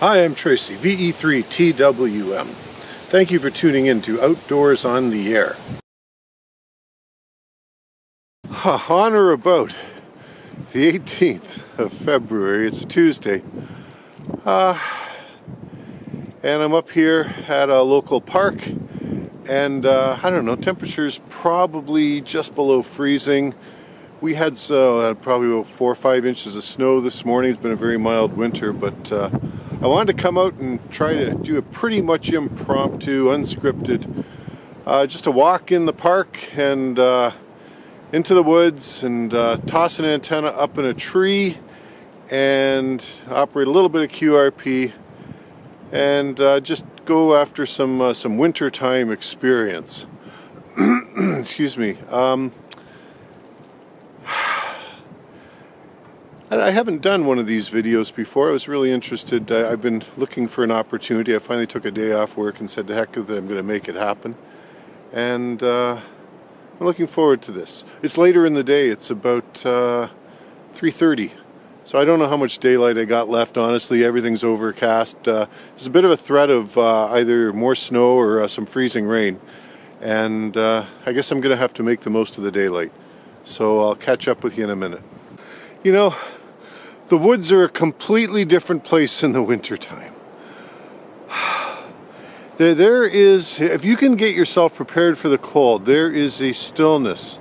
Hi, I'm Tracy, VE3TWM. Thank you for tuning in to Outdoors on the Air. On or about the 18th of February, it's a Tuesday, and I'm up here at a local park, and I don't know, temperature's probably just below freezing. We had probably about 4 or 5 inches of snow this morning. It's been a very mild winter, but I wanted to come out and try to do a pretty much impromptu, unscripted, just a walk in the park and into the woods and toss an antenna up in a tree and operate a little bit of QRP and just go after some wintertime experience. Excuse me. I haven't done one of these videos before. I was really interested. I've been looking for an opportunity. I finally took a day off work and said to heck with it, I'm going to make it happen. And I'm looking forward to this. It's later in the day. It's about 3:30. So I don't know how much daylight I got left, honestly. Everything's overcast. There's a bit of a threat of either more snow or some freezing rain. And I guess I'm going to have to make the most of the daylight. So I'll catch up with you in a minute. You know, the woods are a completely different place in the wintertime. There is, if you can get yourself prepared for the cold, there is a stillness,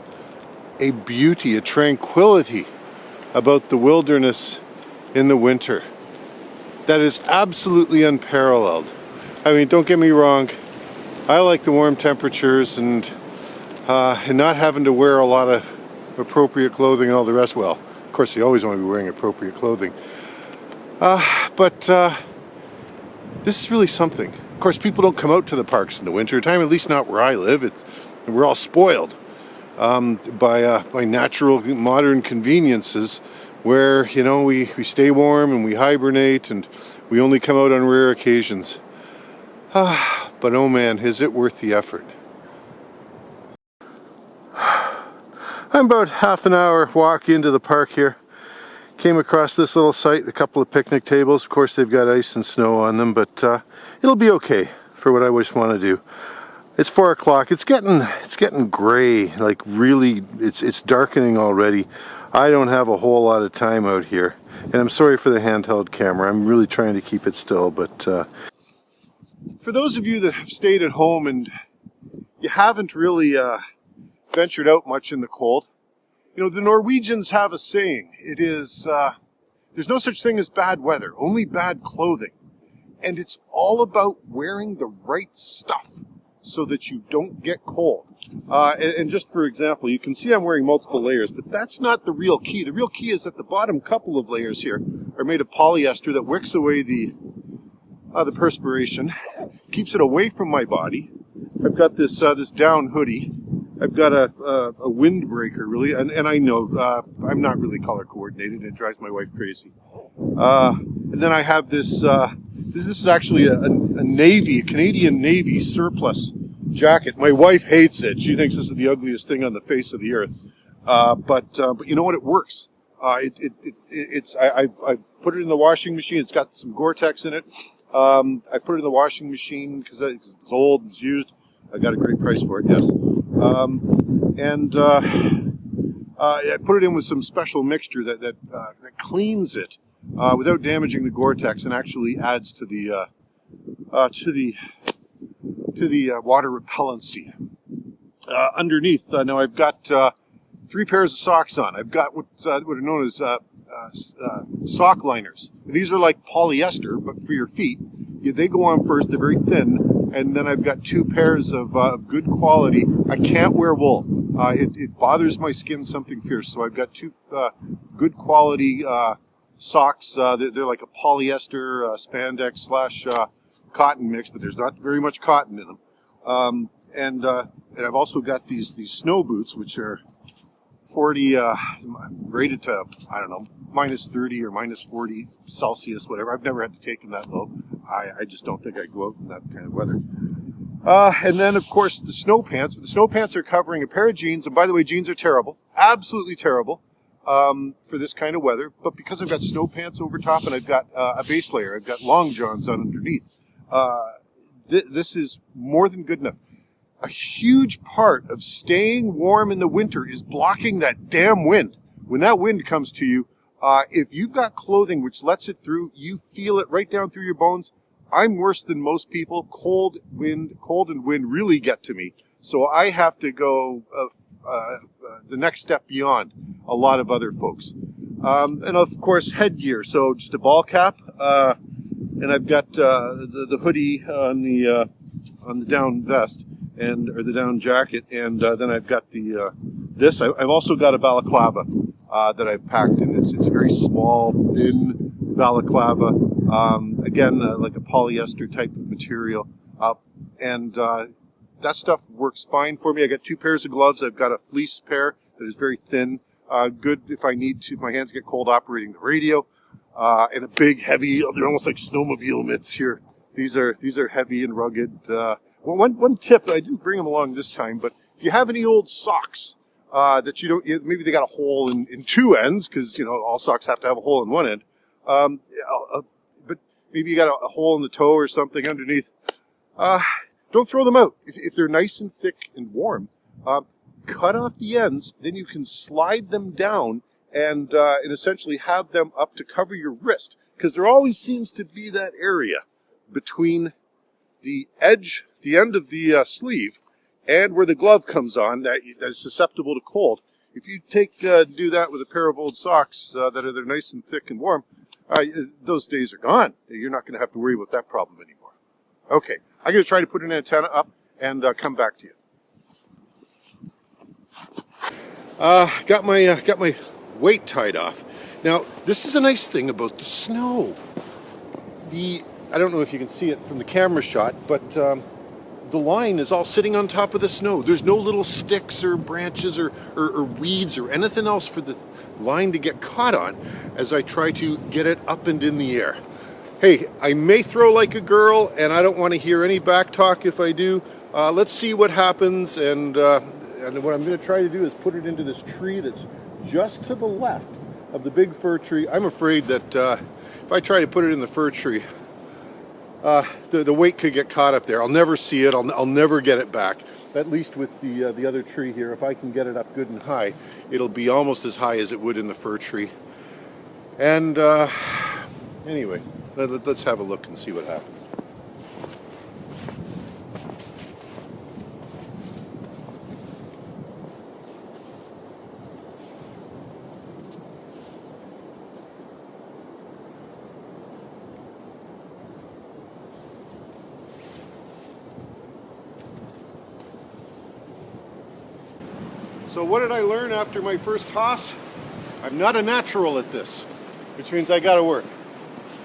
a beauty, a tranquility about the wilderness in the winter that is absolutely unparalleled. I mean, don't get me wrong, I like the warm temperatures and not having to wear a lot of appropriate clothing and all the rest. Well, of course, you always want to be wearing appropriate clothing. But this is really something. Of course, people don't come out to the parks in the winter time, at least not where I live. We're all spoiled by natural modern conveniences where, you know, we stay warm and we hibernate and we only come out on rare occasions. But oh man, is it worth the effort. I'm about half an hour walk into the park here. Came across this little site, a couple of picnic tables. Of course, they've got ice and snow on them, but it'll be okay for what I just want to do. It's 4 o'clock. It's getting gray. Like really, it's darkening already. I don't have a whole lot of time out here, and I'm sorry for the handheld camera. I'm really trying to keep it still, but for those of you that have stayed at home and you haven't really ventured out much in the cold. You know, the Norwegians have a saying. It is, there's no such thing as bad weather, only bad clothing. And it's all about wearing the right stuff so that you don't get cold. And just for example, you can see I'm wearing multiple layers, but that's not the real key. The real key is that the bottom couple of layers here are made of polyester that wicks away the perspiration, keeps it away from my body. I've got this down hoodie. I've got a windbreaker, really, and I know I'm not really color coordinated. It drives my wife crazy. And then I have this. This is actually a Canadian Navy surplus jacket. My wife hates it. She thinks this is the ugliest thing on the face of the earth. But you know what? It works. I put it in the washing machine. It's got some Gore-Tex in it. I put it in the washing machine because it's old, it's used. I got a great price for it, yes. I put it in with some special mixture that cleans it without damaging the Gore-Tex and actually adds to the water repellency. Underneath, now I've got 3 pairs of socks on. I've got what are known as sock liners. These are like polyester, but for your feet. They go on first. They're very thin. And then I've got 2 pairs of good quality. I can't wear wool. It bothers my skin something fierce. So I've got 2 good quality socks. They're like a polyester spandex / cotton mix, but there's not very much cotton in them. And I've also got these snow boots, which are 40 rated to, I don't know, minus 30 or minus 40 Celsius, whatever. I've never had to take them that low. I just don't think I'd go out in that kind of weather. And then, of course, the snow pants. But the snow pants are covering a pair of jeans. And by the way, jeans are terrible. Absolutely terrible. for this kind of weather, but because I've got snow pants over top and I've got a base layer, I've got long johns on underneath, this is more than good enough. A huge part of staying warm in the winter is blocking that damn wind. When that wind comes to you, if you've got clothing which lets it through, you feel it right down through your bones. I'm worse than most people. Cold and wind really get to me. So I have to go the next step beyond a lot of other folks. And of course, headgear. So just a ball cap, and I've got the hoodie on the down vest or the down jacket, and then I've got this. I've also got a balaclava that I've packed, and it's a very small, thin balaclava. Again, like a polyester type of material, and that stuff works fine for me. I got 2 pairs of gloves. I've got a fleece pair that is very thin, good if I need to. If my hands get cold operating the radio, and a big, heavy. They're almost like snowmobile mitts here. These are heavy and rugged. One tip, I didn't bring them along this time, but if you have any old socks that you don't, maybe they got a hole in 2 ends, because all socks have to have a hole in one end. But maybe you got a hole in the toe or something underneath. Don't throw them out. If they're nice and thick and warm, cut off the ends, then you can slide them down and essentially have them up to cover your wrist. Because there always seems to be that area between the edge, the end of the sleeve, and where the glove comes on that is susceptible to cold. If you do that with a pair of old socks that are nice and thick and warm, those days are gone. You're not going to have to worry about that problem anymore. Okay, I'm going to try to put an antenna up and come back to you. Got my weight tied off. Now, this is a nice thing about the snow. I don't know if you can see it from the camera shot, but the line is all sitting on top of the snow. There's no little sticks or branches or weeds or anything else for the line to get caught on as I try to get it up and in the air. Hey, I may throw like a girl, and I don't want to hear any back talk if I do. Let's see what happens, and what I'm going to try to do is put it into this tree that's just to the left of the big fir tree. I'm afraid that if I try to put it in the fir tree, the weight could get caught up there. I'll never see it. I'll never get it back. At least with the other tree here, if I can get it up good and high, it'll be almost as high as it would in the fir tree. And anyway, let's have a look and see what happens. So what did I learn after my first toss? I'm not a natural at this, which means I gotta work.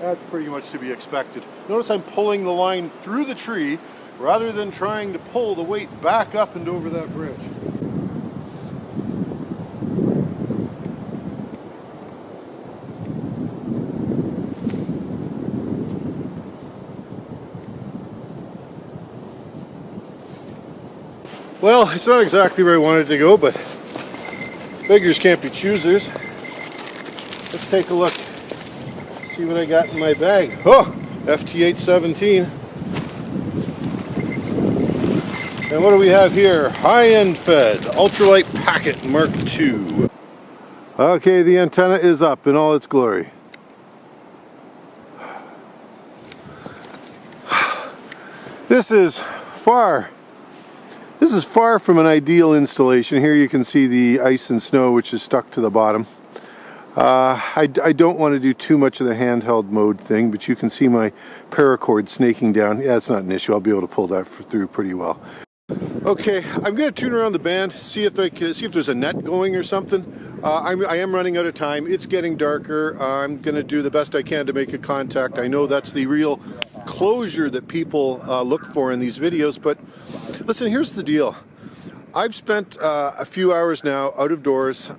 That's pretty much to be expected. Notice I'm pulling the line through the tree rather than trying to pull the weight back up and over that bridge. Well, it's not exactly where I wanted to go, but beggars can't be choosers. Let's take a look, see what I got in my bag. Oh, FT-817. And what do we have here? High-end fed, ultralight packet Mark II. Okay, the antenna is up in all its glory. This is far from an ideal installation. Here you can see the ice and snow which is stuck to the bottom. I don't want to do too much of the handheld mode thing, but you can see my paracord snaking down. Yeah, it's not an issue. I'll be able to pull that through pretty well. Okay, I'm going to tune around the band, see if there's a net going or something. I am running out of time. It's getting darker. I'm going to do the best I can to make a contact. I know that's the real closure that people look for in these videos, but listen, here's the deal. I've spent a few hours now out of doors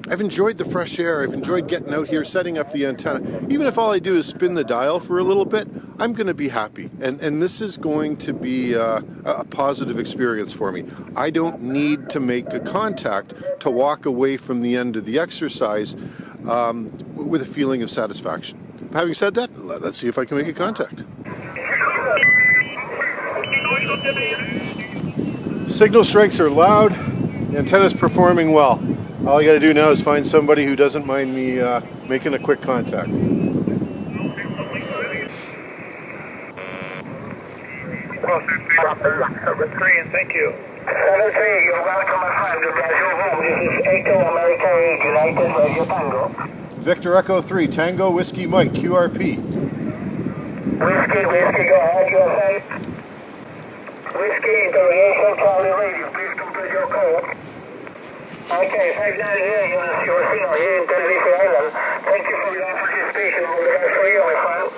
I've enjoyed the fresh air. I've enjoyed getting out here, setting up the antenna. Even if all I do is spin the dial for a little bit, I'm going to be happy. And this is going to be a positive experience for me. I don't need to make a contact to walk away from the end of the exercise with a feeling of satisfaction. Having said that, let's see if I can make a contact. Signal strengths are loud. The antenna's performing well. All I got to do now is find somebody who doesn't mind me making a quick contact. Thank you. 7-3, you're welcome, my friend. This is Echo America 8 United Radio Tango. Victor Echo 3, Tango Whiskey Mike, QRP. Whiskey, go ahead, you are safe. Whiskey, interrogation, Charlie Radio, please complete your code. Okay, 590, you're signal here in Tenerife Island. Thank you for your participation. All the best for you, my friend.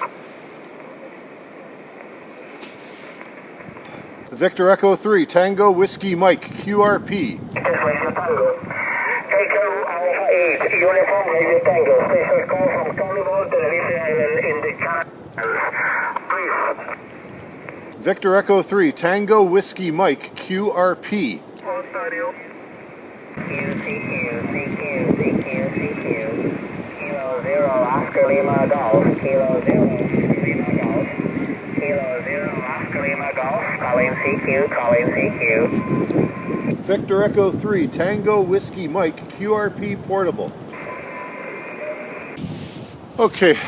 Victor Echo 3, Tango Whiskey Mike, QRP. Radio Tango. Echo Alpha 8, Uniform Radio Tango. Special call from Carnival, Tenerife Island in the Caribbean. Please. Victor Echo 3, Tango Whiskey Mike, QRP. Kilo 0, Oscar Lima Golf. Kilo 0, Lima Golf. Kilo 0, Oscar Lima Golf. Calling CQ. Victor Echo 3, Tango Whiskey Mike, QRP Portable. Okay,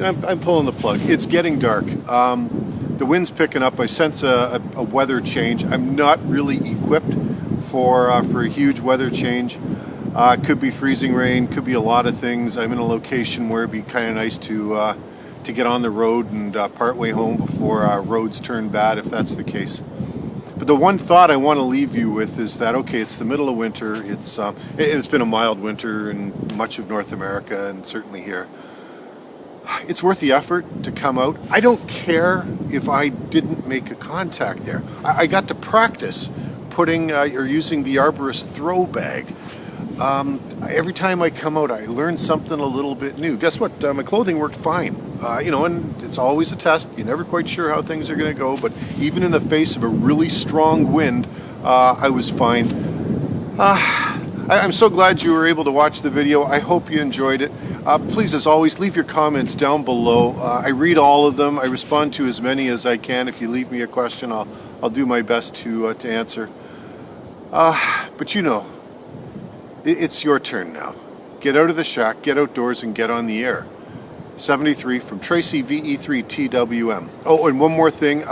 I'm pulling the plug. It's getting dark. The wind's picking up. I sense a weather change. I'm not really equipped for a huge weather change. Could be freezing rain, could be a lot of things. I'm in a location where it'd be kind of nice to get on the road and part way home before roads turn bad, if that's the case. But the one thought I want to leave you with is that, okay, it's the middle of winter. It's been a mild winter in much of North America and certainly here. It's worth the effort to come out. I don't care if I didn't make a contact there. I got to practice putting or using the arborist throw bag. Every time I come out, I learn something a little bit new. Guess what? My clothing worked fine. And it's always a test. You're never quite sure how things are going to go, but even in the face of a really strong wind, I was fine. I'm so glad you were able to watch the video. I hope you enjoyed it. Please, as always, leave your comments down below. I read all of them. I respond to as many as I can. If you leave me a question, I'll do my best to answer. But it's your turn now. Get out of the shack, get outdoors, and get on the air. 73 from Tracy VE3TWM. Oh, and one more thing.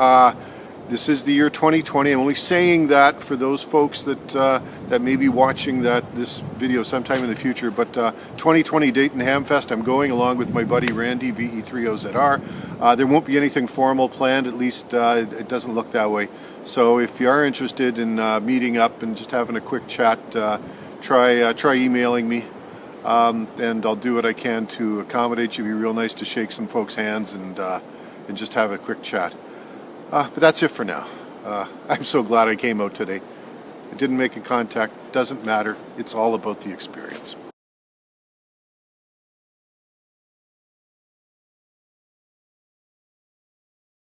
This is the year 2020. I'm only saying that for those folks that may be watching this video sometime in the future. But 2020 Dayton Hamfest, I'm going along with my buddy Randy VE30ZR. There won't be anything formal planned. At least it doesn't look that way. So if you are interested in meeting up and just having a quick chat, try emailing me. And I'll do what I can to accommodate you. It'd be real nice to shake some folks' hands and just have a quick chat. But that's it for now. I'm so glad I came out today. I didn't make a contact. Doesn't matter. It's all about the experience.